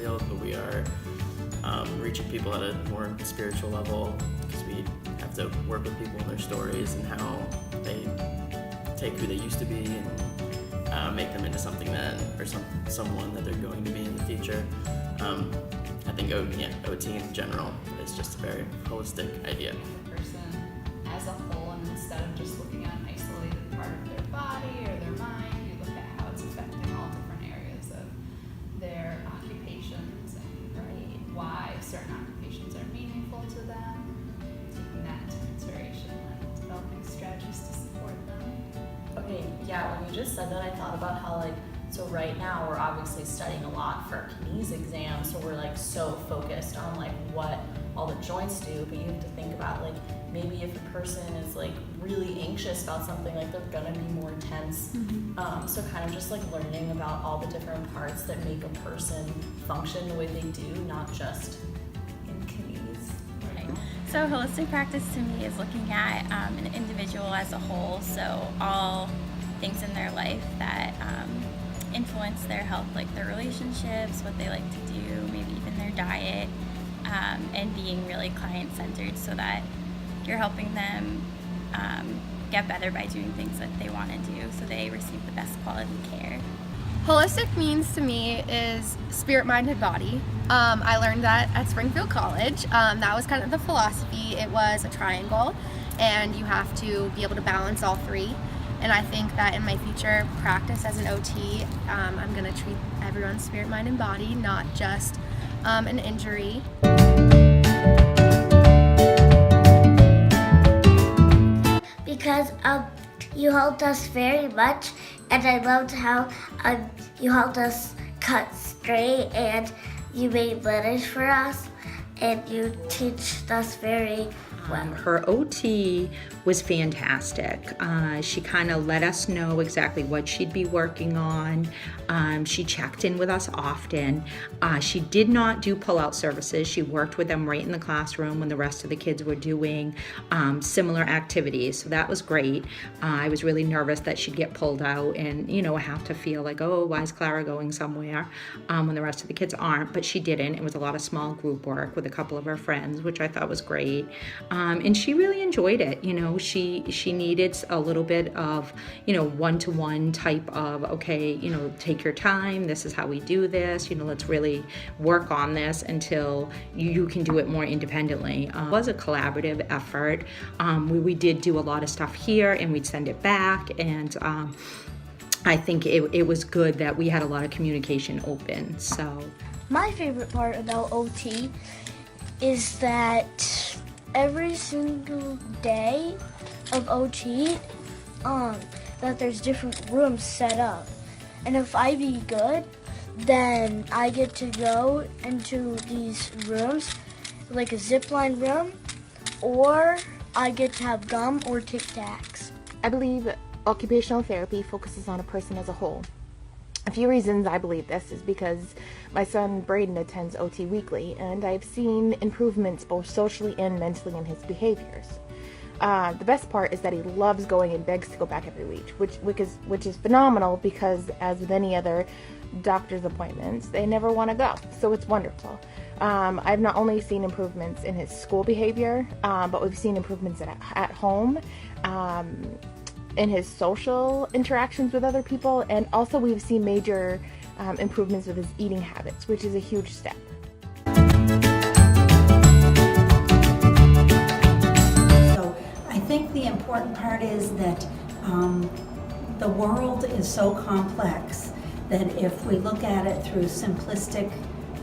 field, but we are reaching people at a more spiritual level, because we have to work with people and their stories and how they take who they used to be and make them into something that, or someone that they're going to be in the future. I think OT in general is just a very holistic idea. The person as a whole, and instead of just looking at an isolated part of their body or their mind, you look at how it's affecting all different areas of their occupations and why certain occupations are meaningful to them, taking that into consideration and developing strategies to support them. Okay, yeah, when you just said that, I thought about how, like, so right now we're obviously studying a lot for our knees exam, so we're like so focused on like what all the joints do, but you have to think about like maybe if a person is like really anxious about something, like they're gonna be more tense. So kind of just like learning about all the different parts that make a person function the way they do, not just in knees. Right. So holistic practice to me is looking at an individual as a whole, so all things in their life that influence their health, like their relationships, what they like to do, maybe even their diet, and being really client-centered so that you're helping them get better by doing things that they want to do so they receive the best quality care. Holistic means to me is spirit, mind, and body. I learned that at Springfield College. That was kind of the philosophy. It was a triangle, and you have to be able to balance all three. And I think that in my future practice as an OT, I'm going to treat everyone's spirit, mind, and body, not just an injury. Because you helped us very much, and I loved how you helped us cut straight, and you made letters for us, and you teach us very well. Her OT was fantastic. She kind of let us know exactly what she'd be working on. She checked in with us often. She did not do pull-out services. She worked with them right in the classroom when the rest of the kids were doing similar activities. So that was great. I was really nervous that she'd get pulled out and, have to feel like, oh, why is Clara going somewhere when the rest of the kids aren't? But she didn't. It was a lot of small group work with a couple of her friends, which I thought was great. And she really enjoyed it. She needed a little bit of, one-to-one type of, okay, take your time. This is how we do this. Let's really work on this until you can do it more independently. It was a collaborative effort. We did do a lot of stuff here, and we'd send it back. And I think it was good that we had a lot of communication open. So my favorite part about OT is that every single day of OT, that there's different rooms set up. And if I be good, then I get to go into these rooms, like a zipline room, or I get to have gum or Tic Tacs. I believe occupational therapy focuses on a person as a whole. A few reasons I believe this is because my son Braden attends OT weekly, and I've seen improvements both socially and mentally in his behaviors. The best part is that he loves going and begs to go back every week, which is phenomenal because, as with any other doctor's appointments, they never want to go. So it's wonderful. I've not only seen improvements in his school behavior, but we've seen improvements at home, in his social interactions with other people, and also we've seen major improvements with his eating habits, which is a huge step. So I think the important part is that the world is so complex that if we look at it through simplistic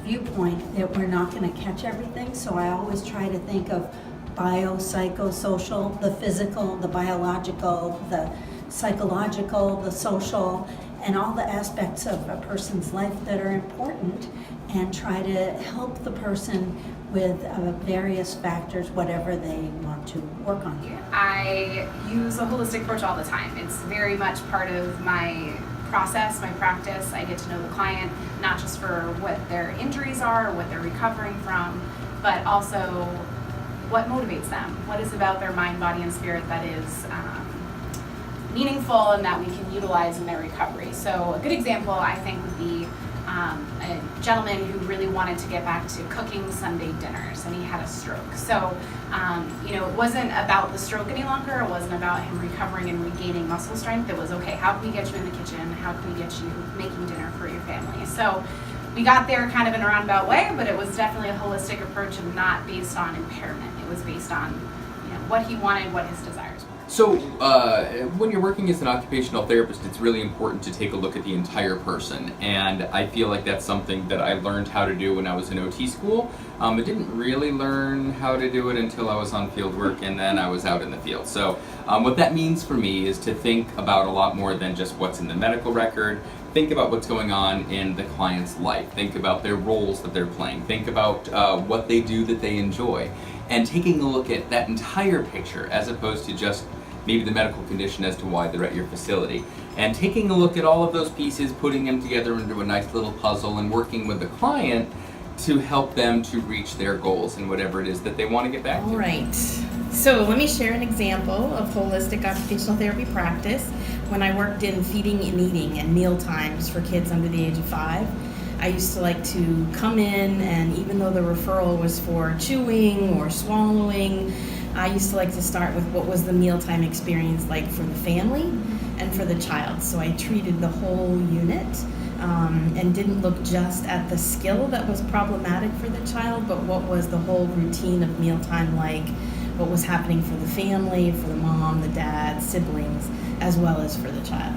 viewpoint, that we're not going to catch everything. So I always try to think of biopsychosocial, the physical, the biological, the psychological, the social, and all the aspects of a person's life that are important, and try to help the person with various factors, whatever they want to work on. I use a holistic approach all the time. It's very much part of my process, my practice. I get to know the client, not just for what their injuries are, or what they're recovering from, but also what motivates them, what is about their mind, body, and spirit that is meaningful and that we can utilize in their recovery. So a good example, I think, would be a gentleman who really wanted to get back to cooking Sunday dinners, and he had a stroke. So, it wasn't about the stroke any longer. It wasn't about him recovering and regaining muscle strength. It was, okay, how can we get you in the kitchen? How can we get you making dinner for your family? So we got there kind of in a roundabout way, but it was definitely a holistic approach and not based on impairment. It was based on, what he wanted, what his desires were. So, when you're working as an occupational therapist, it's really important to take a look at the entire person, and I feel like that's something that I learned how to do when I was in OT school. I didn't really learn how to do it until I was on field work, and then I was out in the field. So, what that means for me is to think about a lot more than just what's in the medical record. Think about what's going on in the client's life. Think about their roles that they're playing. Think about what they do that they enjoy. And taking a look at that entire picture as opposed to just maybe the medical condition as to why they're at your facility. And taking a look at all of those pieces, putting them together into a nice little puzzle and working with the client to help them to reach their goals and whatever it is that they want to get back to. All right. So let me share an example of holistic occupational therapy practice. When I worked in feeding and eating and meal times for kids under the age of 5, I used to like to come in, and even though the referral was for chewing or swallowing, I used to like to start with what was the mealtime experience like for the family and for the child. So I treated the whole unit and didn't look just at the skill that was problematic for the child, but what was the whole routine of mealtime like, what was happening for the family, for the mom, the dad, siblings, as well as for the child.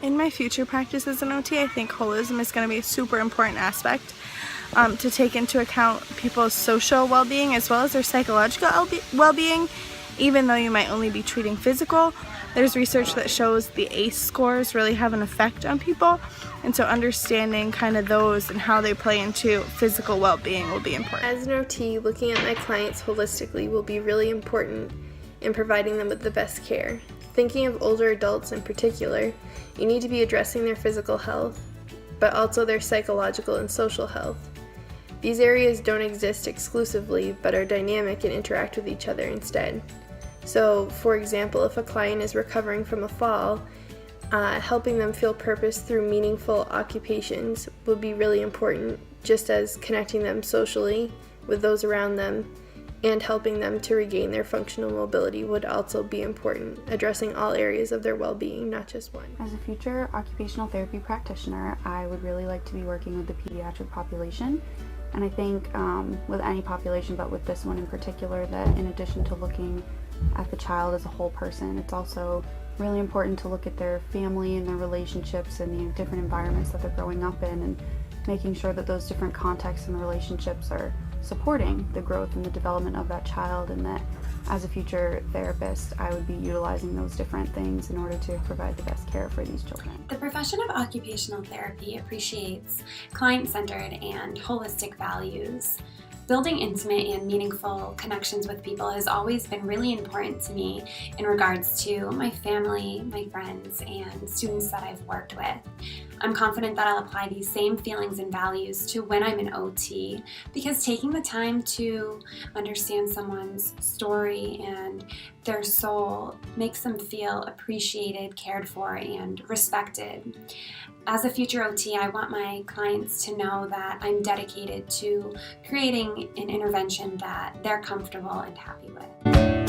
In my future practice as an OT, I think holism is going to be a super important aspect to take into account people's social well-being as well as their psychological well-being. Even though you might only be treating physical, there's research that shows the ACE scores really have an effect on people, and so understanding kind of those and how they play into physical well-being will be important. As an OT, looking at my clients holistically will be really important in providing them with the best care. Thinking of older adults in particular, you need to be addressing their physical health, but also their psychological and social health. These areas don't exist exclusively, but are dynamic and interact with each other instead. So, for example, if a client is recovering from a fall, helping them feel purpose through meaningful occupations will be really important, just as connecting them socially with those around them and helping them to regain their functional mobility would also be important, addressing all areas of their well-being, not just one. As a future occupational therapy practitioner, I would really like to be working with the pediatric population. And I think with any population, but with this one in particular, that in addition to looking at the child as a whole person, it's also really important to look at their family and their relationships and the different environments that they're growing up in, and making sure that those different contexts and relationships are supporting the growth and the development of that child, and that as a future therapist, I would be utilizing those different things in order to provide the best care for these children. The profession of occupational therapy appreciates client-centered and holistic values. Building intimate and meaningful connections with people has always been really important to me in regards to my family, my friends, and students that I've worked with. I'm confident that I'll apply these same feelings and values to when I'm an OT, because taking the time to understand someone's story and their soul makes them feel appreciated, cared for, and respected. As a future OT, I want my clients to know that I'm dedicated to creating an intervention that they're comfortable and happy with.